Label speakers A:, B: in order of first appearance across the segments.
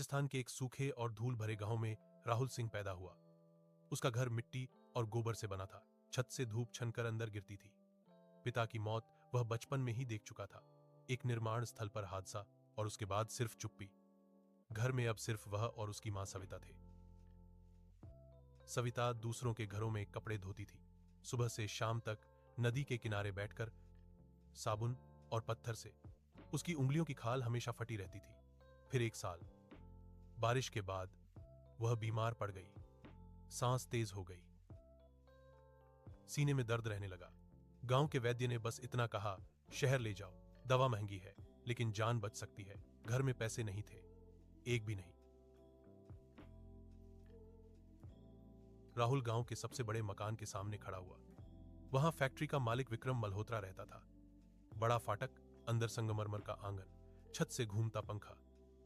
A: राजस्थान के एक सूखे और धूल भरे गांव में राहुल सिंह पैदा हुआ। उसका घर मिट्टी और गोबर से बना था। छत से धूप छनकर अंदर गिरती थी। पिता की मौत वह बचपन में ही देख चुका था। एक निर्माण स्थल पर हादसा और उसके बाद सिर्फ चुप्पी। घर में अब सिर्फ वह और उसकी मां सविता थे। सविता दूसरों के घरों में कपड़े धोती थी। सुबह से शाम तक नदी के किनारे बैठकर साबुन और पत्थर से उसकी उंगलियों की खाल हमेशा फटी रहती थी। फिर एक साल बारिश के बाद वह बीमार पड़ गई। सांस तेज हो गई, सीने में दर्द रहने लगा। गांव के वैद्य ने बस इतना कहा, शहर ले जाओ, दवा महंगी है लेकिन जान बच सकती है। घर में पैसे नहीं थे, एक भी नहीं। राहुल गांव के सबसे बड़े मकान के सामने खड़ा हुआ। वहां फैक्ट्री का मालिक विक्रम मल्होत्रा रहता था। बड़ा फाटक, अंदर संगमरमर का आंगन, छत से घूमता पंखा।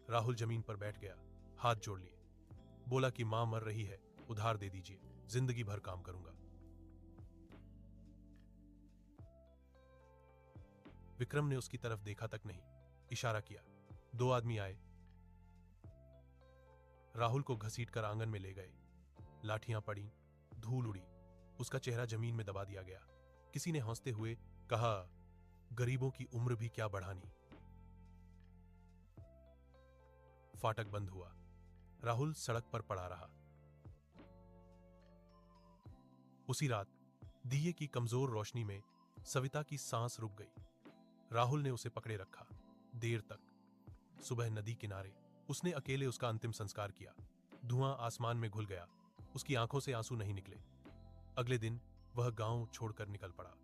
A: राहुल जमीन पर बैठ गया, हाथ जोड़ लिए। बोला कि मां मर रही है, उधार दे दीजिए, जिंदगी भर काम करूंगा। विक्रम ने उसकी तरफ देखा तक नहीं, इशारा किया। दो आदमी आए, राहुल को घसीटकर आंगन में ले गए। लाठियां पड़ी, धूल उड़ी, उसका चेहरा जमीन में दबा दिया गया। किसी ने हंसते हुए कहा, गरीबों की उम्र भी क्या बढ़ानी। फाटक बंद हुआ। राहुल सड़क पर पड़ा रहा। उसी रात दिए की कमजोर रोशनी में सविता की सांस रुक गई। राहुल ने उसे पकड़े रखा देर तक। सुबह नदी किनारे उसने अकेले उसका अंतिम संस्कार किया। धुआं आसमान में घुल गया, उसकी आंखों से आंसू नहीं निकले। अगले दिन वह गांव छोड़कर निकल पड़ा।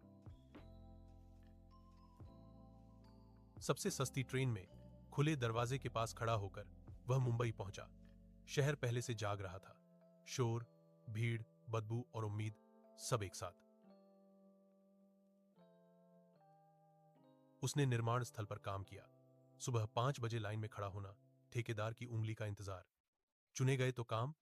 A: सबसे सस्ती ट्रेन में खुले दरवाजे के पास खड़ा होकर वह मुंबई पहुंचा। शहर पहले से जाग रहा था। शोर, भीड़, बदबू और उम्मीद, सब एक साथ। उसने निर्माण स्थल पर काम किया। सुबह 5 बजे लाइन में खड़ा होना, ठेकेदार की उंगली का इंतजार। चुने गए तो काम,